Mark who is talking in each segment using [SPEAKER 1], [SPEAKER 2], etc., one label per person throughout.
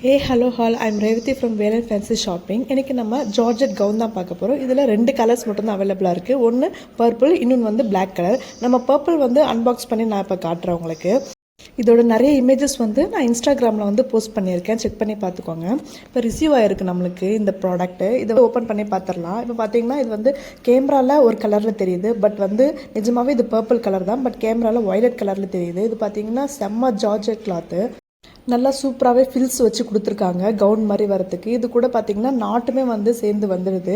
[SPEAKER 1] Hey hello hall I'm Revathi from Velan fancy shopping. இன்றைக்கி நம்ம georgette gown தான் பார்க்க போகிறோம். இதில் 2 கலர்ஸ் மட்டும்தான் அவைலபிளாக இருக்குது. ஒன்று பர்பிள், இன்னொன்று வந்து பிளாக் கலர். நம்ம பர்பிள் வந்து அன்பாக்ஸ் பண்ணி நான் இப்போ காட்டுறேன் உங்களுக்கு. இதோட நிறைய இமேஜஸ் வந்து நான் இன்ஸ்டாகிராமில் வந்து போஸ்ட் பண்ணியிருக்கேன், செக் பண்ணி பார்த்துக்கோங்க. இப்போ ரிசீவ் ஆகிருக்கு நம்மளுக்கு இந்த ப்ராடக்ட்டு. இதை ஓப்பன் பண்ணி பார்த்துடலாம். இப்போ பார்த்தீங்கன்னா இது வந்து கேமராவில் ஒரு கலரில் தெரியுது, பட் வந்து நிஜமாகவே இது பர்பிள் கலர் தான், பட் கேமராவில் வயலட் கலரில் தெரியுது. இது பார்த்தீங்கன்னா செம்ம ஜார்ஜெட் கிளாத்து, நல்லா சூப்பராகவே ஃபில்ஸ் வச்சு கொடுத்துருக்காங்க கவுன் மாதிரி வரத்துக்கு. இது கூட பார்த்தீங்கன்னா நாட்டுமே வந்து சேர்ந்து வந்துடுது.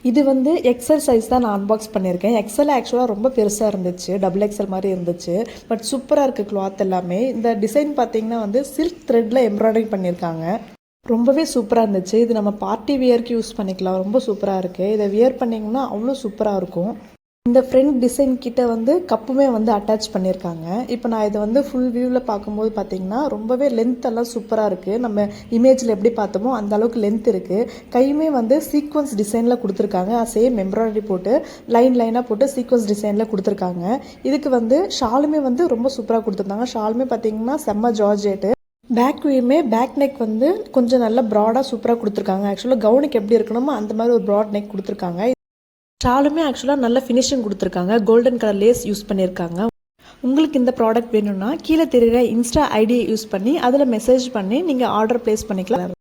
[SPEAKER 1] இது வந்து எக்ஸல் சைஸ் தான் நான் அன்பாக்ஸ் பண்ணியிருக்கேன். எக்ஸல் ஆக்சுவலாக ரொம்ப பெருசாக இருந்துச்சு, டபுள் எக்ஸல் மாதிரி இருந்துச்சு, பட் சூப்பராக இருக்குது கிளாத் எல்லாமே. இந்த டிசைன் பார்த்தீங்கன்னா வந்து சில்க் த்ரெட்டில் எம்ப்ராய்டரி பண்ணியிருக்காங்க, ரொம்பவே சூப்பராக இருந்துச்சு. இது நம்ம பார்ட்டி வியருக்கு யூஸ் பண்ணிக்கலாம், ரொம்ப சூப்பராக இருக்குது. இதை வியர் பண்ணிங்கன்னா அவ்வளோ சூப்பராக இருக்கும். இந்த ஃப்ரண்ட் டிசைன் கிட்ட வந்து கப்புமே வந்து அட்டாச் பண்ணியிருக்காங்க. இப்போ நான் இதை வந்து ஃபுல் வியூவில் பார்க்கும்போது பார்த்தீங்கன்னா ரொம்பவே லென்த் எல்லாம் சூப்பராக இருக்குது. நம்ம இமேஜில் எப்படி பார்த்தோமோ அந்த அளவுக்கு லென்த் இருக்குது. கையுமே வந்து சீக்வன்ஸ் டிசைனில் கொடுத்துருக்காங்க, சேம் எம்ப்ராய்டரி போட்டு லைனாக போட்டு சீக்வன்ஸ் டிசைனில் கொடுத்துருக்காங்க. இதுக்கு வந்து ஷாலுமே வந்து ரொம்ப சூப்பராக கொடுத்துருந்தாங்க. ஷாலுமே பார்த்தீங்கன்னா செம்ம ஜார்ஜெட்டு. பேக் நெக் வந்து கொஞ்சம் நல்லா ப்ராடாக சூப்பராக கொடுத்துருக்காங்க. ஆக்சுவலாக கவுனுக்கு எப்படி இருக்கணுமோ அந்த மாதிரி ஒரு ப்ராட் நெக் கொடுத்துருக்காங்க. ஷாலுமே ஆக்சுவலாக நல்ல ஃபினிஷிங் கொடுத்துருக்காங்க, கோல்டன் கலர் லேஸ் யூஸ் பண்ணியிருக்காங்க. உங்களுக்கு இந்த ப்ராடக்ட் வேணும்னா கீழே தெரிகிற இன்ஸ்டா ஐடியை யூஸ் பண்ணி அதில் மெசேஜ் பண்ணி நீங்கள் ஆர்டர் ப்ளேஸ் பண்ணிக்கலாம்.